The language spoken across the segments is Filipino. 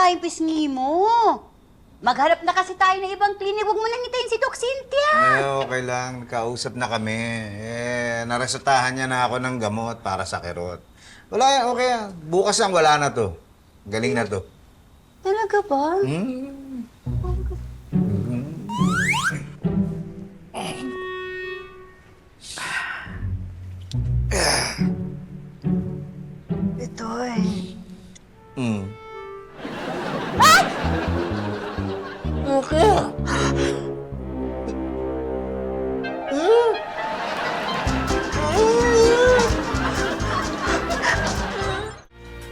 pagkain pisngi mo. Maghanap na kasi tayo ng ibang klinik. Huwag mo nang hintayin si Doc Cynthia. Okay lang. Kausap na kami. Naresetahan niya na ako ng gamot para sa kirot. Wala yan, okay yan. Bukas lang wala na to. Galing na to. Talaga ba? Ito eh. Okay.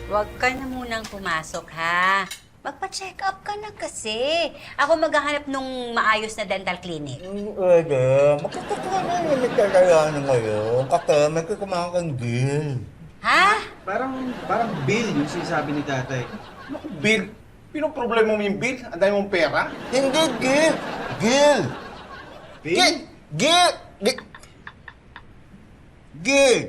Huwag ka na munang pumasok, ha? Magpa-check up ka na kasi. Ako maghahanap nung maayos na dental clinic. Pwede. Makakakaroon yung nagkakayanan ngayon. Kakamay ko kumakanggil. Ha? Parang bill yung sinasabi ni tatay. Naku, Bill. Pinong problema mo yung Bill? Ang dami mong pera? Hindi, Gil. Gil. Bill? Gil. Gil. Gil.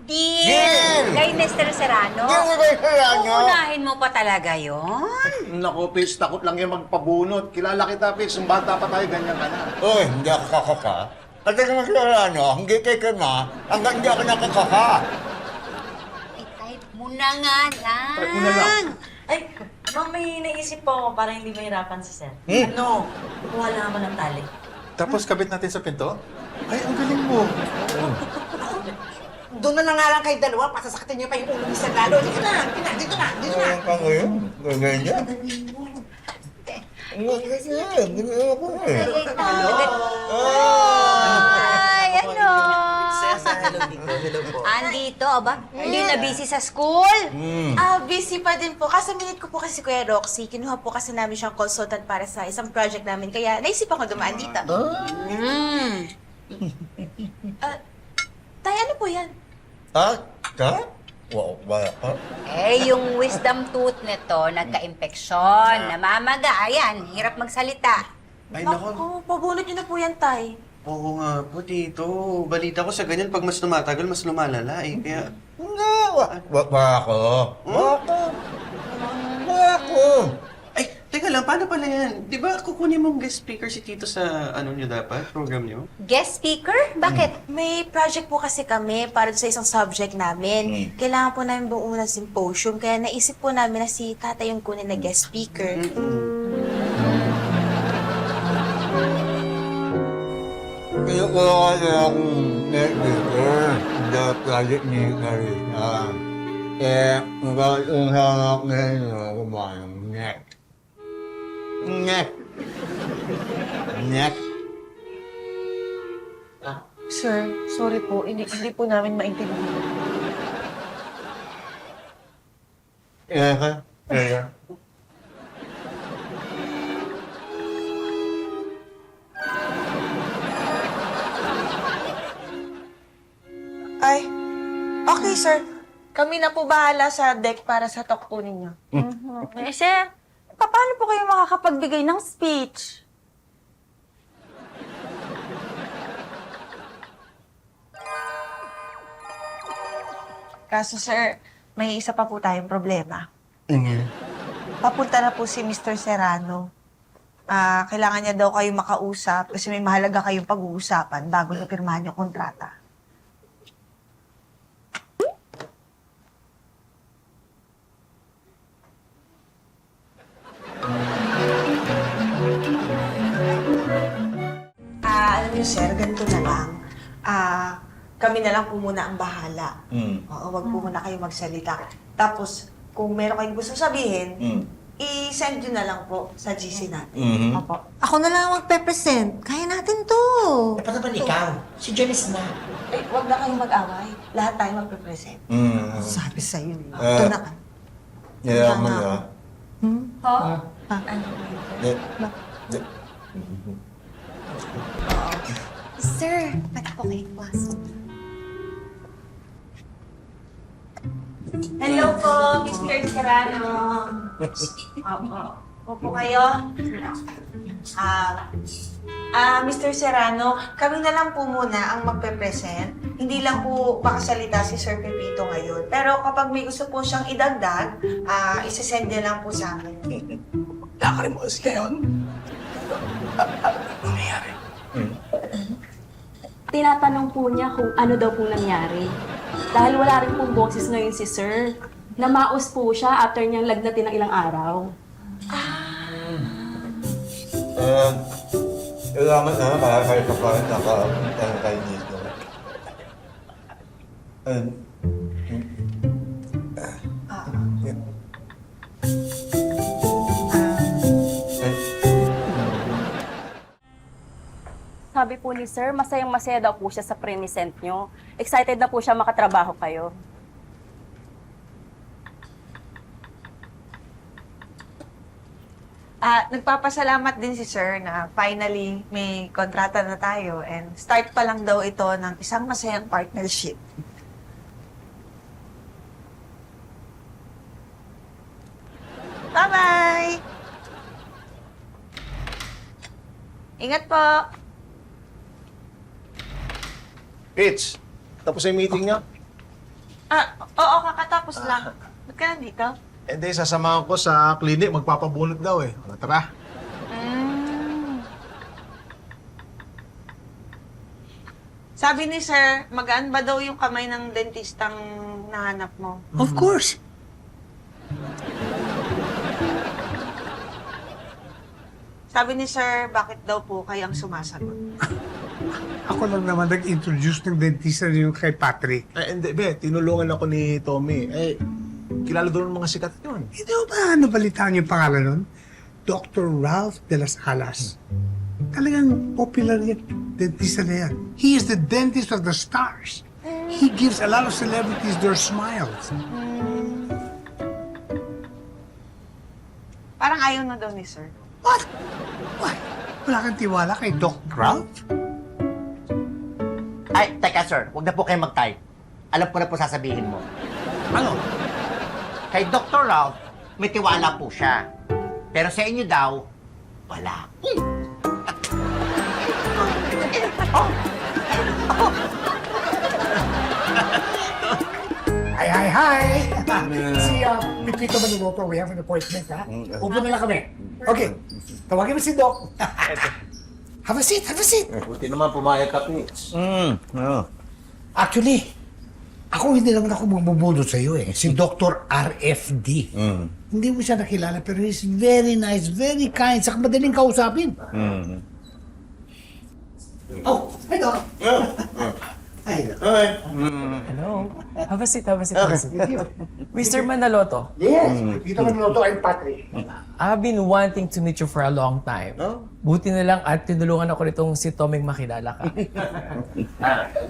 Deal! Deal! Kay Mr. Serrano? Gil mo ba yung kailangan? Uunahin mo pa talaga yon? Naku, Fitz, takot lang yung magpabunot. Kilala kita, Fitz. Nung bata pa tayo, ganyan ka na. Uy, hindi ako kakaka. At ako magkailangan, hindi kay Kama, hanggang hindi ako nakakaka. I-type mo na nga lang. Type mo na lang. Ay, ma'am, may naisip po ako para hindi mahirapan si Sir. Hmm? Ano? Kuha lang naman ng tali. Tapos kabit natin sa pinto? Ay, ang galing mo. Doon na nga lang kayo dalawa, pasasakitin niyo pa yung ulo ni Sir Lalo. Dito na, dito na. Ano ka ngayon? Ganyan. Hindi ako eh. Ay, ano? Hello, Tito. Hello po. Andito, aba? Hindi na busy sa school? Busy pa din po. Kasi minute ko po kasi si Kuya Roxy. Kinuha po kasi namin siyang consultant para sa isang project namin. Kaya naisipan ko dumaan dito. Tay, ano po yan? Ka? Wow, wala ka. Yung wisdom tooth nito, nagka-impeksyon, namamaga, ayan, hirap magsalita. Ay, nako. Naku, pabunot niyo na po yan, Tay. Oo nga po, Tito. Balita ko sa ganyan, pag mas tumatagal, mas lumalala eh. Kaya, Hindi, wala ako. Wala ako. ay, teka lang, paano pala yan? Di ba kukunin mong guest speaker si Tito sa ano nyo dapat, program nyo? Guest speaker? Bakit? May project po kasi kami para sa isang subject namin. Kailangan po namin buong unang symposium. Kaya naisip po namin na si Tatay yung kunin na guest speaker. Kinukuha ko na akong netmaker sa project ni Carita. Magkakasunod ngayon kumain ng net. Net. Net. Sir, sorry po. Hindi po namin maintindihan. Kaya. Ay, okay, sir. Kami na po bahala sa deck para sa talk po ninyo. Eh, Sir, paano po kayo makakapagbigay ng speech? Kaso, sir, may isa pa po tayong problema. Papunta na po si Mr. Serrano. Kailangan niya daw kayo makausap kasi may mahalaga kayong pag-uusapan bago niyo pirmahan yung kontrata. Alam niyo, sir, ganito na lang. Kami na lang po muna ang bahala. Oo, wag po muna kayo magsalita. Tapos, kung meron kayong gusto sabihin, i-send nyo na lang po sa GC natin. Opo. Ako na lang magpe-present. Kaya natin to. Dapat naman ikaw. Si Janice na. Eh, wag na kayong mag-away. Lahat tayo magpe-present. Sabi sa'yo. Ah. Ito na ka. Yeah, mga. Ho? Ano po yun? Sir, pwede po kayo pumasok. Hello po, Mr. Serrano. Opo kayo. Mr. Serrano, kami na lang po muna ang magpe-present. Hindi lang po makasalita si Sir Pepito ngayon. Pero kapag may gusto po siyang idagdag, isasend niya lang po sa amin. Lakarin mo kasi ngayon. Ano nangyari? Tinatanong po niya kung ano daw po nangyari. Dahil wala rin pong boses ngayon si Sir. Namaos po siya after niyang lagnatin ng ilang araw. Kailangan na, kaya ka pa rin nakapunta kayo dito. Sabi po ni Sir, masayang-masaya daw po siya sa present niyo. Excited na po siya makatrabaho kayo. Nagpapasalamat din si Sir na finally may kontrata na tayo and start pa lang daw ito ng isang masayang partnership. Bye-bye! Ingat po! Pitch, tapos yung meeting niya? Oo, kakatapos lang. Ba't ka nandito? Hindi, sasamahan ko sa clinic. Magpapabunot daw eh. O, tara. Sabi ni Sir, magaan ba daw yung kamay ng dentistang nahanap mo? Of course. Sabi ni Sir, bakit daw po kayang sumasagot? Ako lang naman nag-introduce ng dentista niyo kay Patrick. Hindi, be. Tinulungan ako ni Tommy. Kilala doon ng mga sikat yun. Hindi mo ba nabalitaan yung pangalan nun? Dr. Ralph de las Alas. Talagang popular yung dentista na yan. He is the dentist of the stars. He gives a lot of celebrities their smiles. Parang ayaw na daw ni Sir. What? Why? Wala kang tiwala kay Dr. Ralph? Ay, teka sir, huwag na po kayo mag-type. Alam ko na po sasabihin mo. Ano? Kay Dr. Ralph, may tiwala po siya. Pero sa inyo daw, wala. Hi! Si Pipito Maniloto, we have an appointment, ha? Upo na lang kami. Okay, tawagin mo si Doc. Have a seat, have a seat. Buti naman pumayag ka, Pitch. Actually, ako hindi naman ako magbubudot sa iyo eh. Si Dr. RFD. Hindi mo siya nakilala pero he's very nice, very kind, saka madaling kausapin. Oh, hi Doc. Hi Doc. Hello. Have a seat, have a seat, have a seat. Mr. Manaloto, Yes, Pipito Maniloto and Patrick. I've been wanting to meet you for a long time. Buti na lang at tinulungan ako nitong si Toming makilala ka.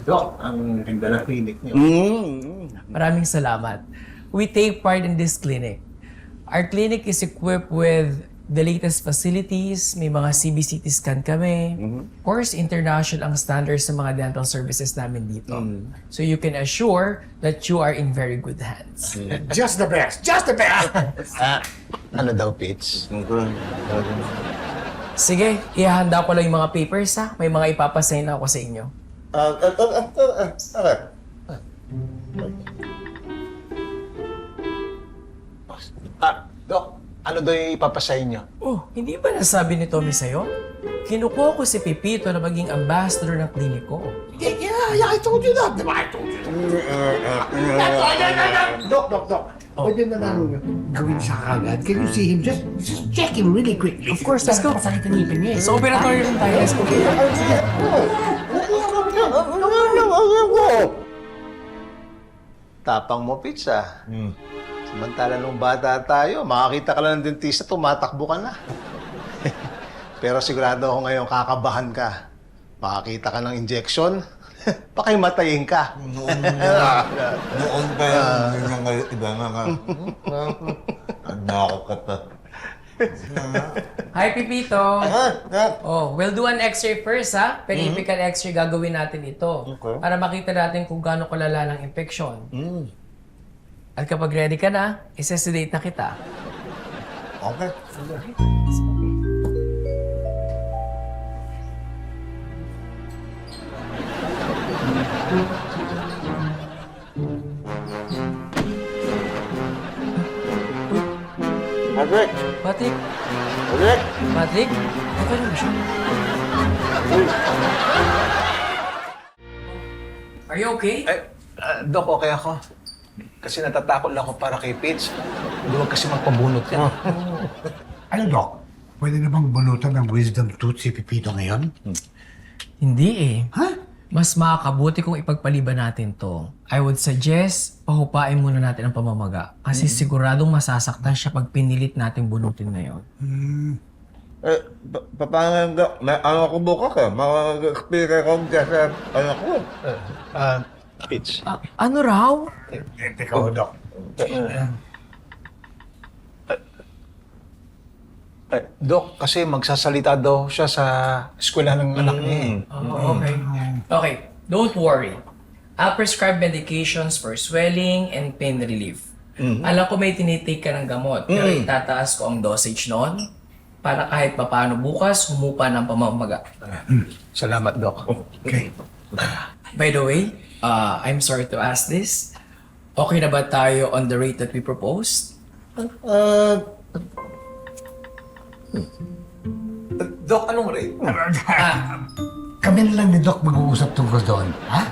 Doc, ang ganda ng clinic niyo. Maraming salamat. We take part in this clinic. Our clinic is equipped with the latest facilities, may mga CBCT scan kami. Of course, international ang standards sa mga dental services namin dito. So you can assure that you are in very good hands. Just the best, just the best. Ano daw, Pitch? Sige, ihahanda ko lang yung mga papers ha. May mga ipapasign ako sa inyo. Doc, ano daw yung ipapasay niyo? Oh, hindi ba nasabi ni Tommy sa'yo? Kinukuha ko si Pepito na maging ambassador ng kliniko. Yeah, I told you that. Diba? I told you that. Doc. Pwede na namin gawin siya kagad. Can you see him? Just check him really quickly. Of course, let's go. Masakit ang ngipin niya eh. Sa operatory rin tayo. Let's go. Sige. Tapang mo, Pitch, ah. Samantala nung bata tayo, makakita ka lang ng dentista, tumatakbo ka na. Pero sigurado ako ngayon, kakabahan ka. Makakita ka ng injection, pakimatayin ka. Noon pa yun, yung iba nga. Nakakata. Hi, Pepito. Oh, we'll do an x-ray first, ha? Periodical x-ray gagawin natin ito. Para makita natin kung gaano kalala ng infection. At kapag ready ka na, isa-sedate na kita. Okay. Patrick! Patrick? Patrick! Patrick? Okay lang ba siya? Are you okay? Dok, okay ako. Kasi natatakot lang ako para kay Pitch. Huwag kasi magpabunot yan. Ano, Doc? Pwede na bang bunutan ng wisdom tooth si Pipito ngayon? Hindi eh. Ha? Mas makakabuti kung ipagpaliban natin to. I would suggest, pahupain muna natin ang pamamaga. Kasi siguradong masasaktan siya pag pinilit natin bunutin ngayon. Paano may ano ko bukas eh? Mag-speaker ko dyan sa anak ko. Pitch. Ano raw? Teka, Doc. Dok, kasi magsasalita daw siya sa eskwela ng anak niya eh. Oh, okay. Okay, don't worry. I'll prescribe medications for swelling and pain relief. Alam ko may tinitake ka ng gamot, pero itataas ko ang dosage noon para kahit papaano bukas humupa ng pamamaga. Salamat, Dok. Okay. By the way, I'm sorry to ask this. Okay na ba tayo on the rate that we proposed? Dok, anong rate? Kami na lang ni Doc mag-uusap tungkol doon. Ha?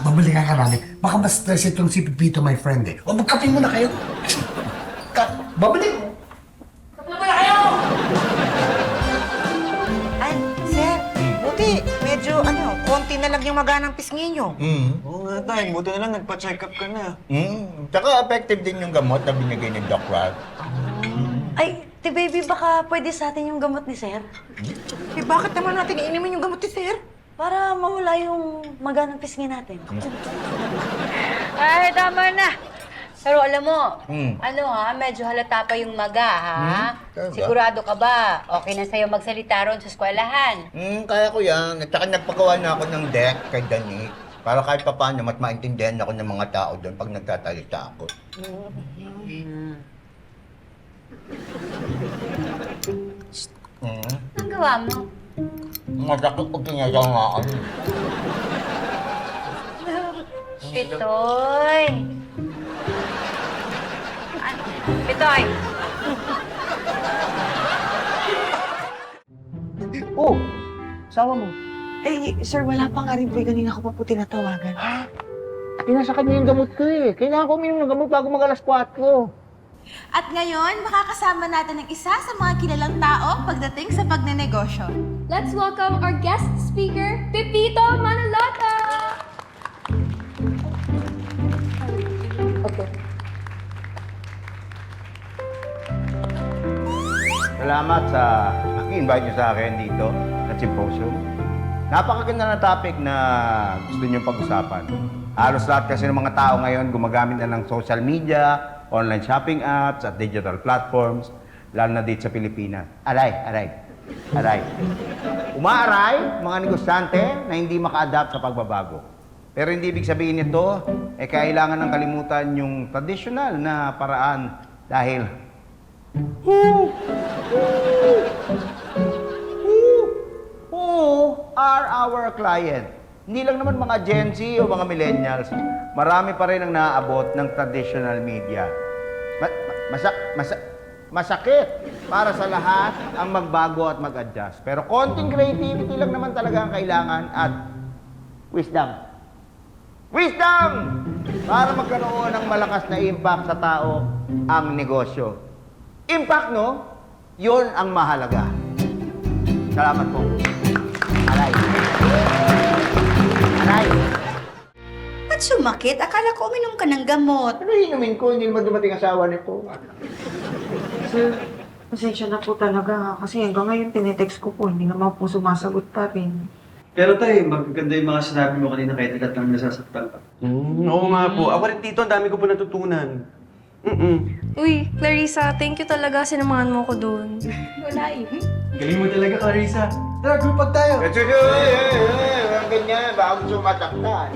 Babalik ka namin. Baka mas stress itong si Pipito, my friend eh. O magkape muna kayo. Babalik mo. Ay, sir, buti, medyo konti na lang yung maganang pisngi nyo. Oo nga tayo, buti na lang nagpa-check up ka na. Tsaka effective din yung gamot na binigay ni Doc Ralph. Ay, baby, baka pwede sa atin yung gamot ni Sir? Eh, bakit naman natin iinimin yung gamot ni sir? Para mawala yung maganang pisngi natin. Ay, tama na. Pero alam mo, medyo halata pa yung maga, ha? Kaya ba? Sigurado ka ba? Okay na sa'yo magsalita ron sa eskwelahan? Kaya ko yan. At saka nagpagawa na ako ng deck kay Danik. Para kahit pa paano, mas maintindihan ako ng mga tao doon pag nagtatalita ako. Anong gawa mo? Masakit pag tinasangaan. Pitoy! Pitoy! Oh, asawa mo. Eh, sir, wala pa nga rin po. Kanina ko pa po tinatawagan. Pinasa kanya yung gamot ko eh. Kailangan ko uminom ng gamot bago mag-alas 4. At ngayon, makakasama natin ang isa sa mga kilalang tao pagdating sa pagnenegosyo. Let's welcome our guest speaker, Pepito Manaloto! Salamat sa pag-invite niyo sa akin dito sa symposium. Napakaganda na topic na gusto niyo pag-usapan. Halos lahat kasi ng mga tao ngayon gumagamit na ng social media, online shopping apps at digital platforms, lalo na dito sa Pilipinas. Aray. Umaaray mga negosyante na hindi maka-adapt sa pagbabago. Pero hindi ibig sabihin nito, kailangan ng kalimutan yung traditional na paraan dahil who are our client? Hindi lang naman mga Gen Z o mga millennials. Marami pa rin ang naaabot ng traditional media. Masakit para sa lahat ang magbago at mag-adjust. Pero konting creativity lang naman talaga ang kailangan at wisdom. Wisdom! Para magkaroon ng malakas na impact sa tao ang negosyo. Impact, no? Yun ang mahalaga. Salamat po. Aray. Ba't sumakit? Akala ko uminom ka ng gamot. Ano inumin ko? Hindi naman dumating asawa nito. Sir, pasensya na po talaga. Kasi hanggang ngayon tinitext ko po. Hindi naman po sumasagot pa rin. Pero tayo, magaganda yung mga sinabi mo kanina kahit ilat lang nasasaktan ka. Oo nga po. Ako rin dito, ang dami ko po natutunan. Uy, Clarissa, thank you talaga. Sinamahan mo ko doon. Wala eh. Galing mo talaga, Clarissa. Tara, gulpag tayo. Walang ganyan. Baka gusto mataktan.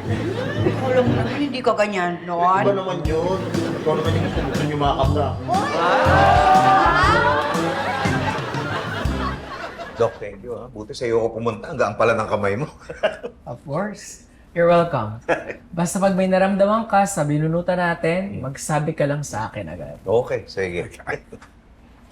Alam mo naman, hindi ka ganyan, Iba Lon. naman yun. Ikaw naman yung gusto niyo makakap na. Doc, thank you ha. Buti sa'yo ako pumunta. Hanggang pala ng kamay mo. Of course. You're welcome. Basta pag may naramdaman ka sa binunutan natin, magsabi ka lang sa akin agad. Okay, sige.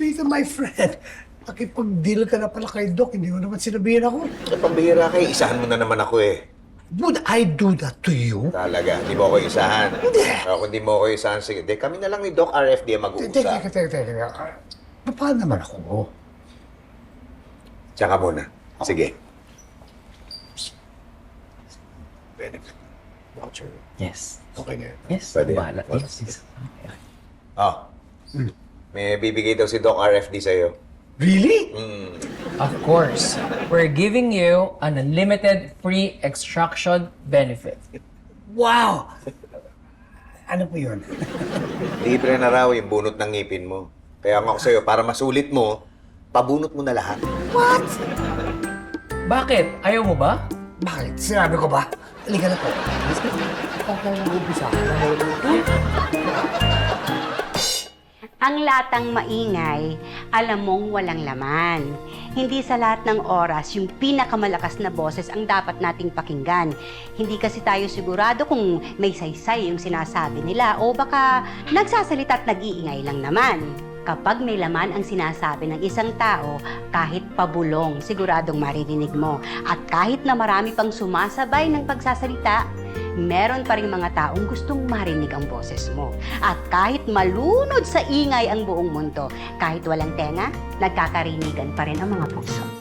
Peter, my friend, nakipag-deal ka na pala kay Doc, hindi mo naman sinabihin ako. Pambihira kay, isahan mo na naman ako eh. Would I do that to you? Talaga, hindi mo ako isahan. Hindi. O, kung hindi mo ako isahan, sige. De, kami na lang ni Doc RFD ang mag-uusap. Teka. Paano naman ako? Tsaka muna. Sige. Yes. Okay na yun. Yes. Pwede yan. Bahala. Yes, yes. Oh. May bibigay daw si Doc RFD sa'yo. Really? Of course, we're giving you an unlimited free extraction benefit. Wow! Ano po yun? Libre na raw yung bunot ng ngipin mo. Kaya nga ako sa'yo, para masulit mo, pabunot mo na lahat. What? Bakit? Ayaw mo ba? Bakit? Sinabi ko ba? Halika na po. Ang latang maingay, alam mong walang laman. Hindi sa lahat ng oras yung pinakamalakas na boses ang dapat nating pakinggan. Hindi kasi tayo sigurado kung may saysay yung sinasabi nila o baka nagsasalita at nag-iingay lang naman. Kapag may laman ang sinasabi ng isang tao, kahit pabulong, siguradong maririnig mo. At kahit na marami pang sumasabay ng pagsasalita, meron pa rin mga taong gustong marinig ang boses mo. At kahit malunod sa ingay ang buong mundo, kahit walang tenga, nagkakarinigan pa rin ang mga puso.